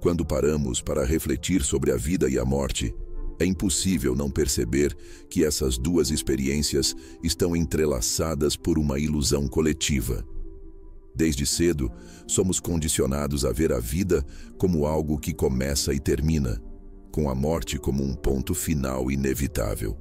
Quando paramos para refletir sobre a vida e a morte, é impossível não perceber que essas duas experiências estão entrelaçadas por uma ilusão coletiva. Desde cedo, somos condicionados a ver a vida como algo que começa e termina, com a morte como um ponto final inevitável.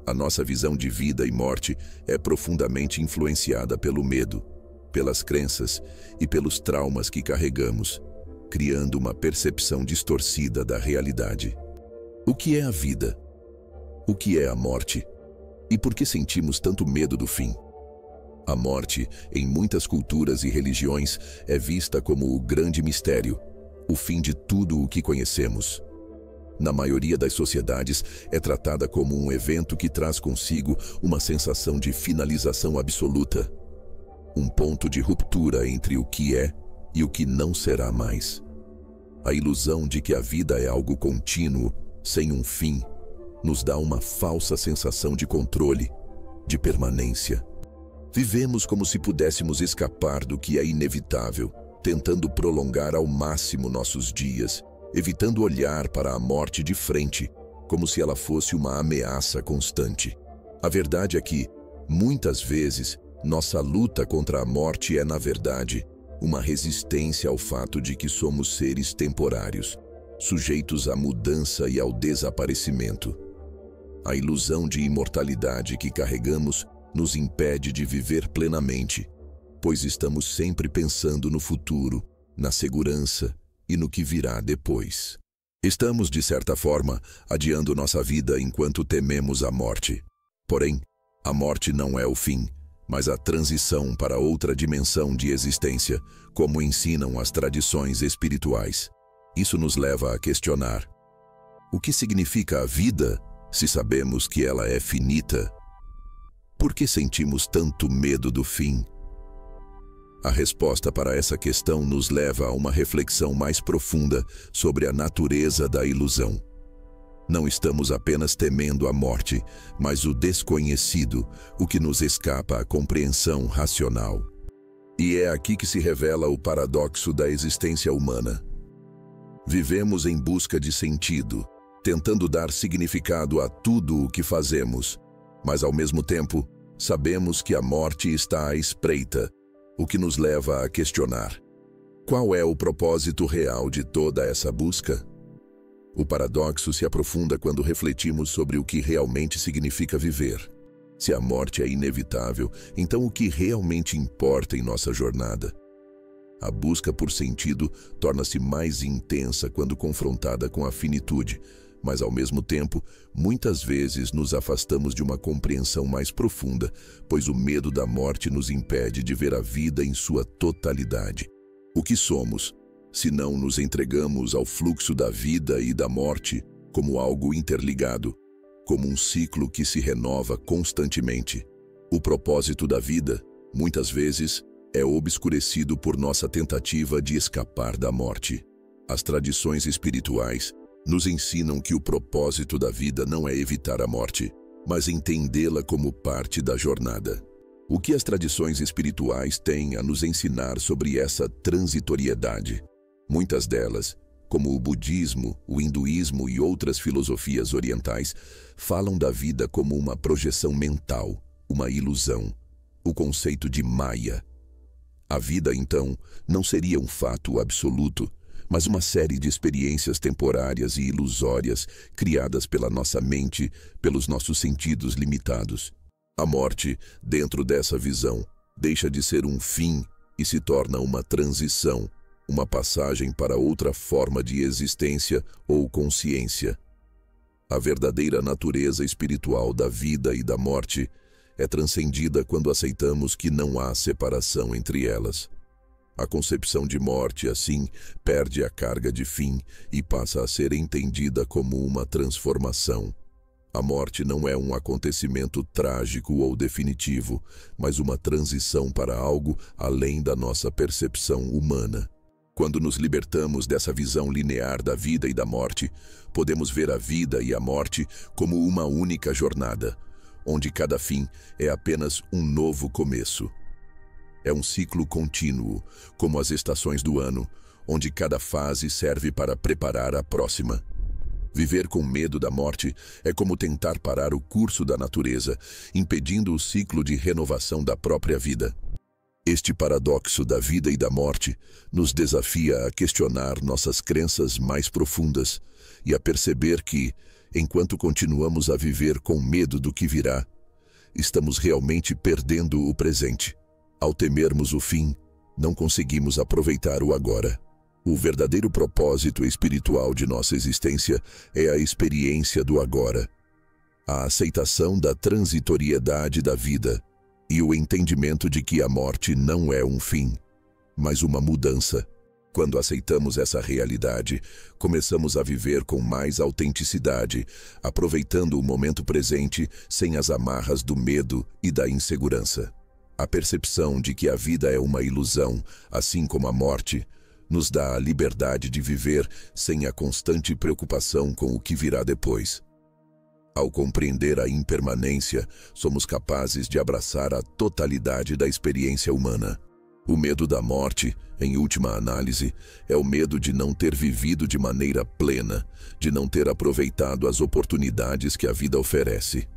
A nossa visão de vida e morte é profundamente influenciada pelo medo, pelas crenças e pelos traumas que carregamos, criando uma percepção distorcida da realidade. O que é a vida? O que é a morte? E por que sentimos tanto medo do fim? A morte, em muitas culturas e religiões, é vista como o grande mistério, o fim de tudo o que conhecemos. Na maioria das sociedades, é tratada como um evento que traz consigo uma sensação de finalização absoluta, um ponto de ruptura entre o que é e o que não será mais. A ilusão de que a vida é algo contínuo, sem um fim, nos dá uma falsa sensação de controle, de permanência. Vivemos como se pudéssemos escapar do que é inevitável, tentando prolongar ao máximo nossos dias, evitando olhar para a morte de frente, como se ela fosse uma ameaça constante. A verdade é que, muitas vezes, nossa luta contra a morte é, na verdade, uma resistência ao fato de que somos seres temporários, sujeitos à mudança e ao desaparecimento. A ilusão de imortalidade que carregamos nos impede de viver plenamente, pois estamos sempre pensando no futuro, na segurança e no que virá depois. Estamos, de certa forma, adiando nossa vida enquanto tememos a morte. Porém, a morte não é o fim, mas a transição para outra dimensão de existência, como ensinam as tradições espirituais. Isso nos leva a questionar: o que significa a vida se sabemos que ela é finita? Por que sentimos tanto medo do fim? A resposta para essa questão nos leva a uma reflexão mais profunda sobre a natureza da ilusão. Não estamos apenas temendo a morte, mas o desconhecido, o que nos escapa à compreensão racional. E é aqui que se revela o paradoxo da existência humana. Vivemos em busca de sentido, tentando dar significado a tudo o que fazemos, mas ao mesmo tempo, sabemos que a morte está à espreita, o que nos leva a questionar: qual é o propósito real de toda essa busca? O paradoxo se aprofunda quando refletimos sobre o que realmente significa viver. Se a morte é inevitável, então o que realmente importa em nossa jornada? A busca por sentido torna-se mais intensa quando confrontada com a finitude, mas ao mesmo tempo, muitas vezes nos afastamos de uma compreensão mais profunda, pois o medo da morte nos impede de ver a vida em sua totalidade. O que somos, se não nos entregamos ao fluxo da vida e da morte como algo interligado, como um ciclo que se renova constantemente? O propósito da vida, muitas vezes, é obscurecido por nossa tentativa de escapar da morte. As tradições espirituais nos ensinam que o propósito da vida não é evitar a morte, mas entendê-la como parte da jornada. O que as tradições espirituais têm a nos ensinar sobre essa transitoriedade? Muitas delas, como o budismo, o hinduísmo e outras filosofias orientais, falam da vida como uma projeção mental, uma ilusão, o conceito de Maya. A vida, então, não seria um fato absoluto, mas uma série de experiências temporárias e ilusórias criadas pela nossa mente, pelos nossos sentidos limitados. A morte, dentro dessa visão, deixa de ser um fim e se torna uma transição, uma passagem para outra forma de existência ou consciência. A verdadeira natureza espiritual da vida e da morte é transcendida quando aceitamos que não há separação entre elas. A concepção de morte, assim, perde a carga de fim e passa a ser entendida como uma transformação. A morte não é um acontecimento trágico ou definitivo, mas uma transição para algo além da nossa percepção humana. Quando nos libertamos dessa visão linear da vida e da morte, podemos ver a vida e a morte como uma única jornada, onde cada fim é apenas um novo começo. É um ciclo contínuo, como as estações do ano, onde cada fase serve para preparar a próxima. Viver com medo da morte é como tentar parar o curso da natureza, impedindo o ciclo de renovação da própria vida. Este paradoxo da vida e da morte nos desafia a questionar nossas crenças mais profundas e a perceber que, enquanto continuamos a viver com medo do que virá, estamos realmente perdendo o presente. Ao temermos o fim, não conseguimos aproveitar o agora. O verdadeiro propósito espiritual de nossa existência é a experiência do agora, a aceitação da transitoriedade da vida e o entendimento de que a morte não é um fim, mas uma mudança. Quando aceitamos essa realidade, começamos a viver com mais autenticidade, aproveitando o momento presente sem as amarras do medo e da insegurança. A percepção de que a vida é uma ilusão, assim como a morte, nos dá a liberdade de viver sem a constante preocupação com o que virá depois. Ao compreender a impermanência, somos capazes de abraçar a totalidade da experiência humana. O medo da morte, em última análise, é o medo de não ter vivido de maneira plena, de não ter aproveitado as oportunidades que a vida oferece.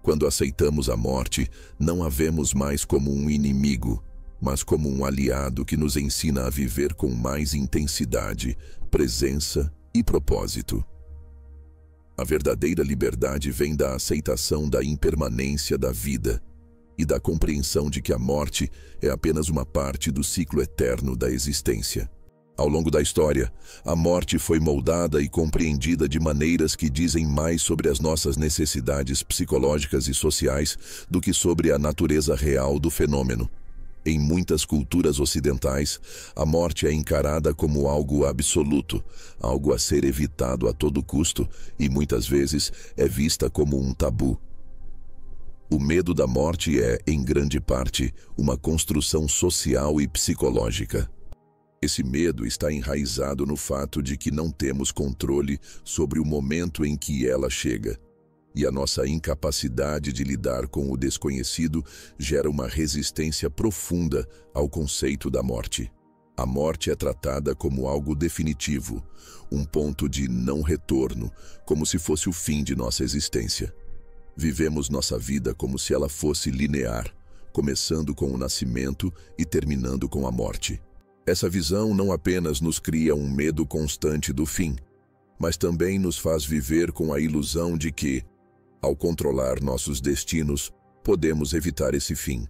Quando aceitamos a morte, não a vemos mais como um inimigo, mas como um aliado que nos ensina a viver com mais intensidade, presença e propósito. A verdadeira liberdade vem da aceitação da impermanência da vida e da compreensão de que a morte é apenas uma parte do ciclo eterno da existência. Ao longo da história, a morte foi moldada e compreendida de maneiras que dizem mais sobre as nossas necessidades psicológicas e sociais do que sobre a natureza real do fenômeno. Em muitas culturas ocidentais, a morte é encarada como algo absoluto, algo a ser evitado a todo custo e muitas vezes é vista como um tabu. O medo da morte é, em grande parte, uma construção social e psicológica. Esse medo está enraizado no fato de que não temos controle sobre o momento em que ela chega. E a nossa incapacidade de lidar com o desconhecido gera uma resistência profunda ao conceito da morte. A morte é tratada como algo definitivo, um ponto de não retorno, como se fosse o fim de nossa existência. Vivemos nossa vida como se ela fosse linear, começando com o nascimento e terminando com a morte. Essa visão não apenas nos cria um medo constante do fim, mas também nos faz viver com a ilusão de que, ao controlar nossos destinos, podemos evitar esse fim.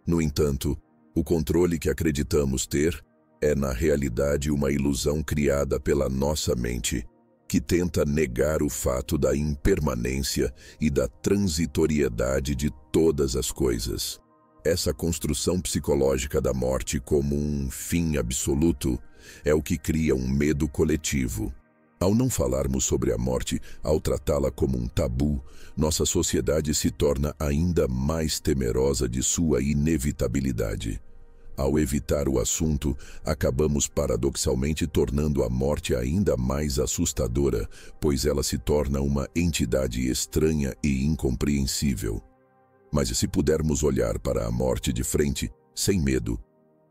No entanto, o controle que acreditamos ter é, na realidade, uma ilusão criada pela nossa mente, que tenta negar o fato da impermanência e da transitoriedade de todas as coisas. Essa construção psicológica da morte como um fim absoluto é o que cria um medo coletivo. Ao não falarmos sobre a morte, ao tratá-la como um tabu, nossa sociedade se torna ainda mais temerosa de sua inevitabilidade. Ao evitar o assunto, acabamos paradoxalmente tornando a morte ainda mais assustadora, pois ela se torna uma entidade estranha e incompreensível. Mas se pudermos olhar para a morte de frente, sem medo,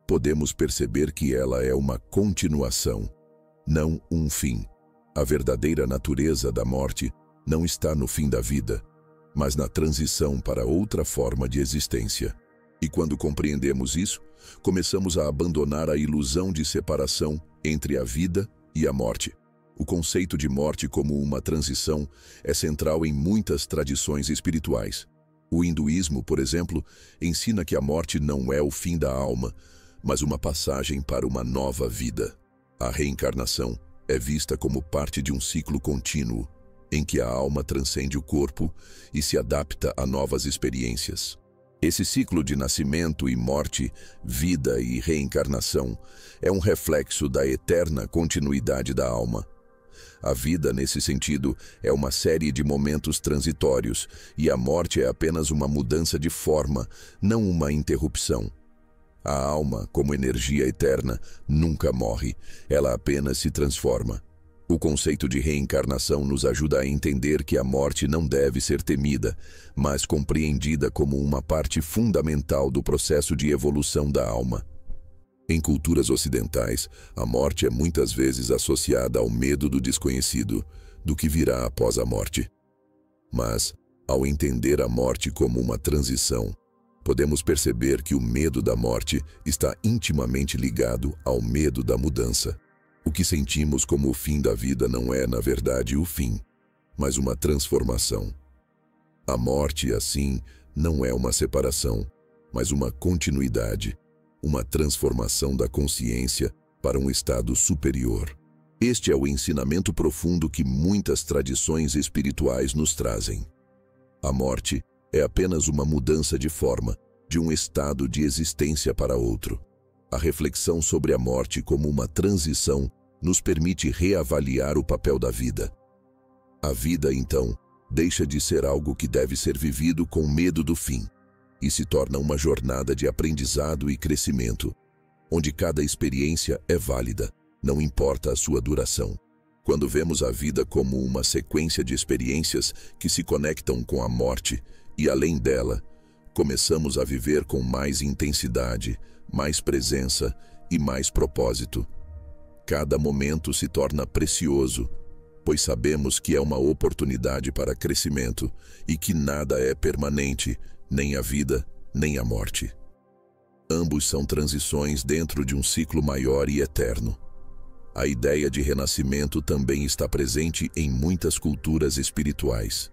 podemos perceber que ela é uma continuação, não um fim. A verdadeira natureza da morte não está no fim da vida, mas na transição para outra forma de existência. E quando compreendemos isso, começamos a abandonar a ilusão de separação entre a vida e a morte. O conceito de morte como uma transição é central em muitas tradições espirituais. O hinduísmo, por exemplo, ensina que a morte não é o fim da alma, mas uma passagem para uma nova vida. A reencarnação é vista como parte de um ciclo contínuo, em que a alma transcende o corpo e se adapta a novas experiências. Esse ciclo de nascimento e morte, vida e reencarnação, é um reflexo da eterna continuidade da alma. A vida, nesse sentido, é uma série de momentos transitórios, e a morte é apenas uma mudança de forma, não uma interrupção. A alma, como energia eterna, nunca morre, ela apenas se transforma. O conceito de reencarnação nos ajuda a entender que a morte não deve ser temida, mas compreendida como uma parte fundamental do processo de evolução da alma. Em culturas ocidentais, a morte é muitas vezes associada ao medo do desconhecido, do que virá após a morte. Mas, ao entender a morte como uma transição, podemos perceber que o medo da morte está intimamente ligado ao medo da mudança. O que sentimos como o fim da vida não é, na verdade, o fim, mas uma transformação. A morte, assim, não é uma separação, mas uma continuidade, uma transformação da consciência para um estado superior. Este é o ensinamento profundo que muitas tradições espirituais nos trazem. A morte é apenas uma mudança de forma, de um estado de existência para outro. A reflexão sobre a morte como uma transição nos permite reavaliar o papel da vida. A vida, então, deixa de ser algo que deve ser vivido com medo do fim e se torna uma jornada de aprendizado e crescimento, onde cada experiência é válida, não importa a sua duração. Quando vemos a vida como uma sequência de experiências que se conectam com a morte e além dela, começamos a viver com mais intensidade, mais presença e mais propósito. Cada momento se torna precioso, pois sabemos que é uma oportunidade para crescimento e que nada é permanente, nem a vida, nem a morte. Ambos são transições dentro de um ciclo maior e eterno. A ideia de renascimento também está presente em muitas culturas espirituais.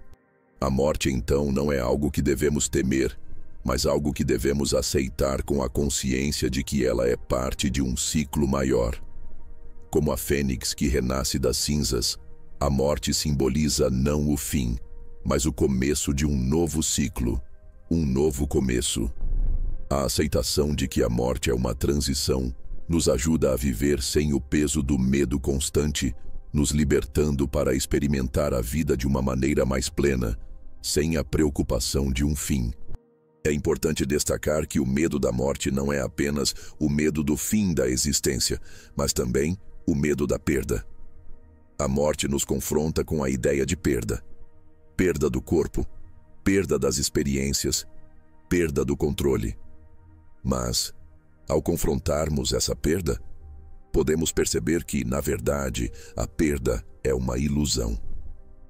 A morte, então, não é algo que devemos temer, mas algo que devemos aceitar com a consciência de que ela é parte de um ciclo maior. Como a fênix que renasce das cinzas, a morte simboliza não o fim, mas o começo de um novo ciclo, um novo começo. A aceitação de que a morte é uma transição nos ajuda a viver sem o peso do medo constante, nos libertando para experimentar a vida de uma maneira mais plena, sem a preocupação de um fim. É importante destacar que o medo da morte não é apenas o medo do fim da existência, mas também o medo da perda. A morte nos confronta com a ideia de perda. Perda do corpo, perda das experiências, perda do controle. Mas, ao confrontarmos essa perda, podemos perceber que, na verdade, a perda é uma ilusão.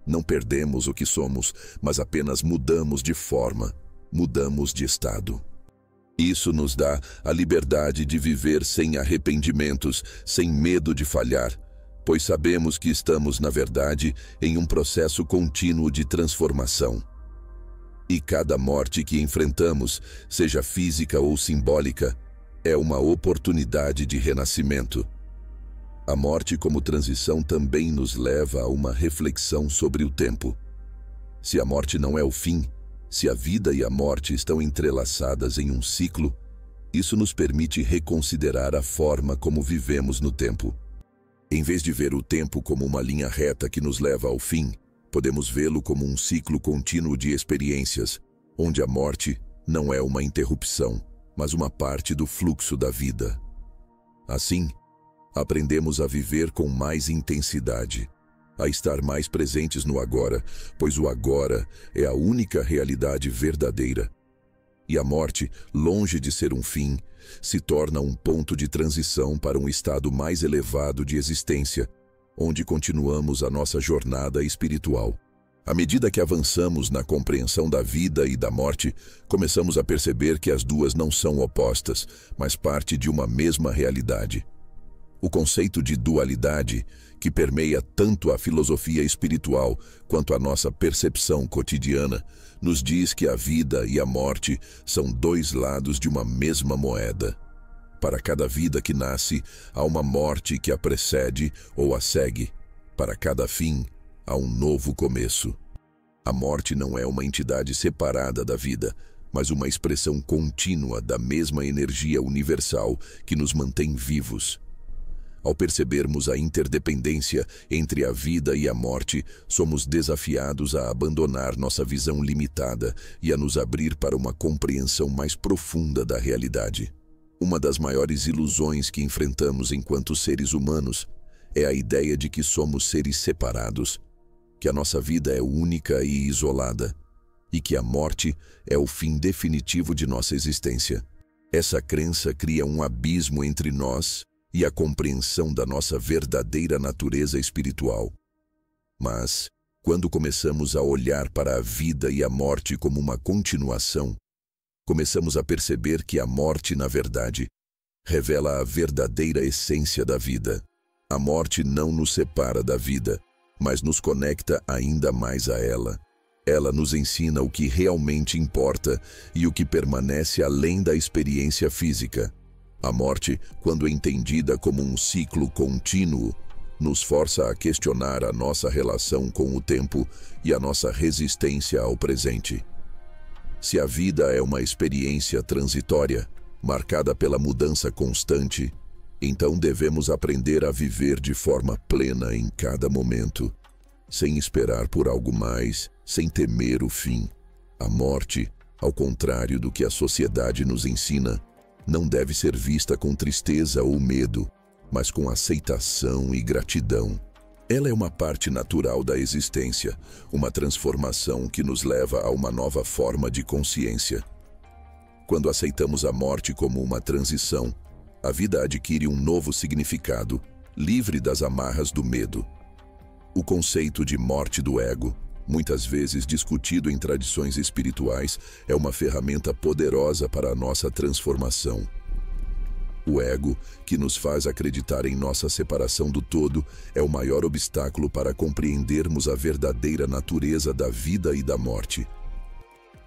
Não perdemos o que somos, mas apenas mudamos de forma, mudamos de estado. Isso nos dá a liberdade de viver sem arrependimentos, sem medo de falhar, pois sabemos que estamos, na verdade, em um processo contínuo de transformação. E cada morte que enfrentamos, seja física ou simbólica, é uma oportunidade de renascimento. A morte como transição também nos leva a uma reflexão sobre o tempo. Se a morte não é o fim, se a vida e a morte estão entrelaçadas em um ciclo, isso nos permite reconsiderar a forma como vivemos no tempo. Em vez de ver o tempo como uma linha reta que nos leva ao fim, podemos vê-lo como um ciclo contínuo de experiências, onde a morte não é uma interrupção, mas uma parte do fluxo da vida. Assim, aprendemos a viver com mais intensidade, a estar mais presentes no agora, pois o agora é a única realidade verdadeira. E a morte, longe de ser um fim, se torna um ponto de transição para um estado mais elevado de existência, onde continuamos a nossa jornada espiritual. À medida que avançamos na compreensão da vida e da morte, começamos a perceber que as duas não são opostas, mas parte de uma mesma realidade. O conceito de dualidade, que permeia tanto a filosofia espiritual quanto a nossa percepção cotidiana, nos diz que a vida e a morte são dois lados de uma mesma moeda. Para cada vida que nasce, há uma morte que a precede ou a segue. Para cada fim, há um novo começo. A morte não é uma entidade separada da vida, mas uma expressão contínua da mesma energia universal que nos mantém vivos. Ao percebermos a interdependência entre a vida e a morte, somos desafiados a abandonar nossa visão limitada e a nos abrir para uma compreensão mais profunda da realidade. Uma das maiores ilusões que enfrentamos enquanto seres humanos é a ideia de que somos seres separados, que a nossa vida é única e isolada, e que a morte é o fim definitivo de nossa existência. Essa crença cria um abismo entre nós e a compreensão da nossa verdadeira natureza espiritual. Mas, quando começamos a olhar para a vida e a morte como uma continuação, começamos a perceber que a morte, na verdade, revela a verdadeira essência da vida. A morte não nos separa da vida, mas nos conecta ainda mais a ela. Ela nos ensina o que realmente importa e o que permanece além da experiência física. A morte, quando entendida como um ciclo contínuo, nos força a questionar a nossa relação com o tempo e a nossa resistência ao presente. Se a vida é uma experiência transitória, marcada pela mudança constante, então devemos aprender a viver de forma plena em cada momento, sem esperar por algo mais, sem temer o fim. A morte, ao contrário do que a sociedade nos ensina, não deve ser vista com tristeza ou medo, mas com aceitação e gratidão. Ela é uma parte natural da existência, uma transformação que nos leva a uma nova forma de consciência. Quando aceitamos a morte como uma transição, a vida adquire um novo significado, livre das amarras do medo. O conceito de morte do ego, muitas vezes discutido em tradições espirituais, é uma ferramenta poderosa para a nossa transformação. O ego, que nos faz acreditar em nossa separação do todo, é o maior obstáculo para compreendermos a verdadeira natureza da vida e da morte.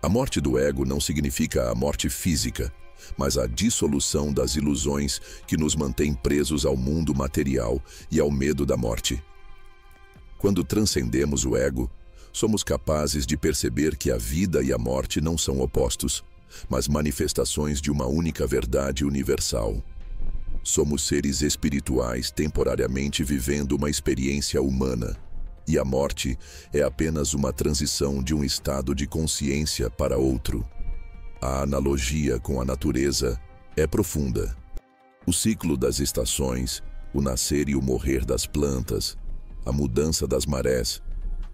A morte do ego não significa a morte física, mas a dissolução das ilusões que nos mantém presos ao mundo material e ao medo da morte. Quando transcendemos o ego, somos capazes de perceber que a vida e a morte não são opostos, mas manifestações de uma única verdade universal. Somos seres espirituais temporariamente vivendo uma experiência humana, e a morte é apenas uma transição de um estado de consciência para outro. A analogia com a natureza é profunda. O ciclo das estações, o nascer e o morrer das plantas, a mudança das marés,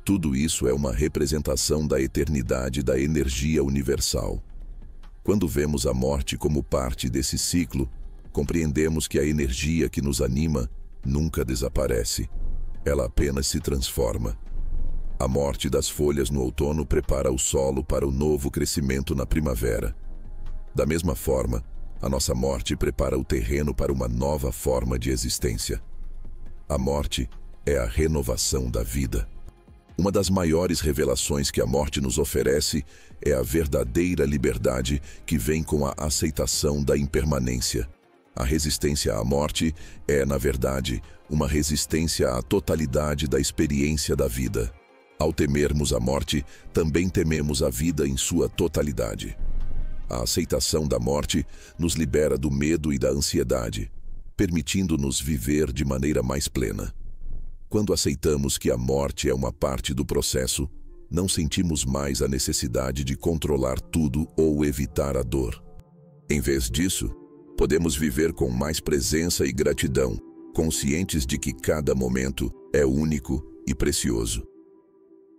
tudo isso é uma representação da eternidade da energia universal. Quando vemos a morte como parte desse ciclo, compreendemos que a energia que nos anima nunca desaparece. Ela apenas se transforma. A morte das folhas no outono prepara o solo para o novo crescimento na primavera. Da mesma forma, a nossa morte prepara o terreno para uma nova forma de existência. A morte é a renovação da vida. Uma das maiores revelações que a morte nos oferece é a verdadeira liberdade que vem com a aceitação da impermanência. A resistência à morte é, na verdade, uma resistência à totalidade da experiência da vida. Ao temermos a morte, também tememos a vida em sua totalidade. A aceitação da morte nos libera do medo e da ansiedade, permitindo-nos viver de maneira mais plena. Quando aceitamos que a morte é uma parte do processo, não sentimos mais a necessidade de controlar tudo ou evitar a dor. Em vez disso, podemos viver com mais presença e gratidão, conscientes de que cada momento é único e precioso.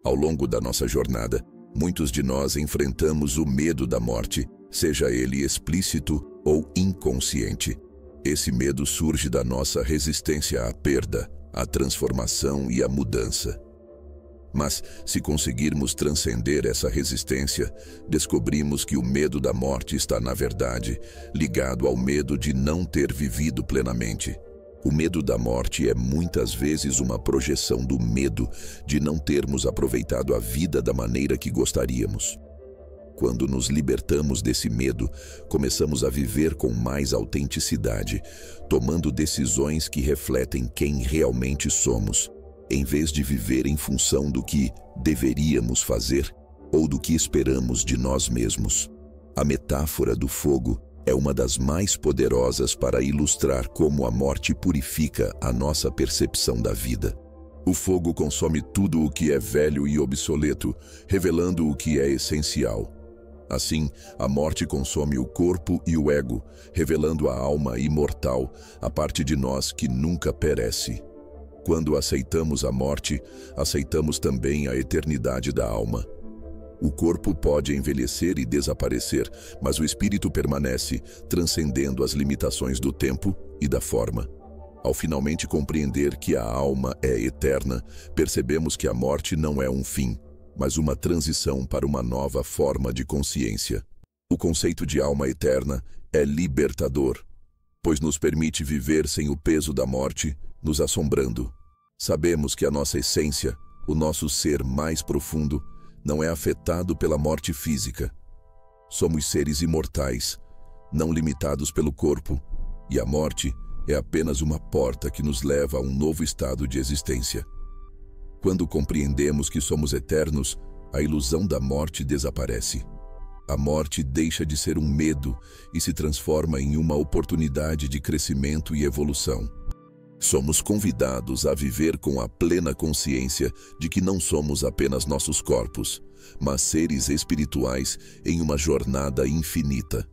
Ao longo da nossa jornada, muitos de nós enfrentamos o medo da morte, seja ele explícito ou inconsciente. Esse medo surge da nossa resistência à perda, à transformação e à mudança. Mas, se conseguirmos transcender essa resistência, descobrimos que o medo da morte está, na verdade, ligado ao medo de não ter vivido plenamente. O medo da morte é muitas vezes uma projeção do medo de não termos aproveitado a vida da maneira que gostaríamos. Quando nos libertamos desse medo, começamos a viver com mais autenticidade, tomando decisões que refletem quem realmente somos, em vez de viver em função do que deveríamos fazer ou do que esperamos de nós mesmos. A metáfora do fogo é uma das mais poderosas para ilustrar como a morte purifica a nossa percepção da vida. O fogo consome tudo o que é velho e obsoleto, revelando o que é essencial. Assim, a morte consome o corpo e o ego, revelando a alma imortal, a parte de nós que nunca perece. Quando aceitamos a morte, aceitamos também a eternidade da alma. O corpo pode envelhecer e desaparecer, mas o espírito permanece, transcendendo as limitações do tempo e da forma. Ao finalmente compreender que a alma é eterna, percebemos que a morte não é um fim, mas uma transição para uma nova forma de consciência. O conceito de alma eterna é libertador, pois nos permite viver sem o peso da morte nos assombrando. Sabemos que a nossa essência, o nosso ser mais profundo, não é afetado pela morte física. Somos seres imortais, não limitados pelo corpo, e a morte é apenas uma porta que nos leva a um novo estado de existência. Quando compreendemos que somos eternos, a ilusão da morte desaparece. A morte deixa de ser um medo e se transforma em uma oportunidade de crescimento e evolução. Somos convidados a viver com a plena consciência de que não somos apenas nossos corpos, mas seres espirituais em uma jornada infinita.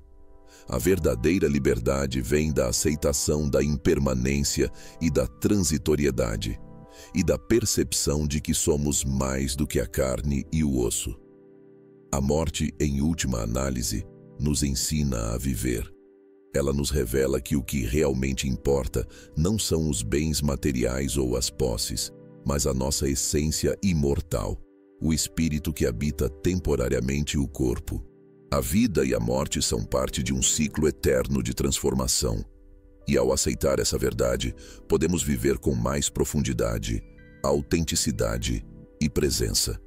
A verdadeira liberdade vem da aceitação da impermanência e da transitoriedade, e da percepção de que somos mais do que a carne e o osso. A morte, em última análise, nos ensina a viver. Ela nos revela que o que realmente importa não são os bens materiais ou as posses, mas a nossa essência imortal, o espírito que habita temporariamente o corpo. A vida e a morte são parte de um ciclo eterno de transformação. E ao aceitar essa verdade, podemos viver com mais profundidade, autenticidade e presença.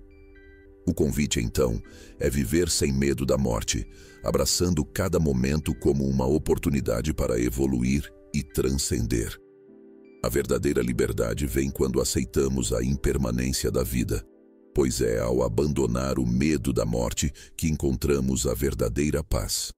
O convite, então, é viver sem medo da morte, abraçando cada momento como uma oportunidade para evoluir e transcender. A verdadeira liberdade vem quando aceitamos a impermanência da vida, pois é ao abandonar o medo da morte que encontramos a verdadeira paz.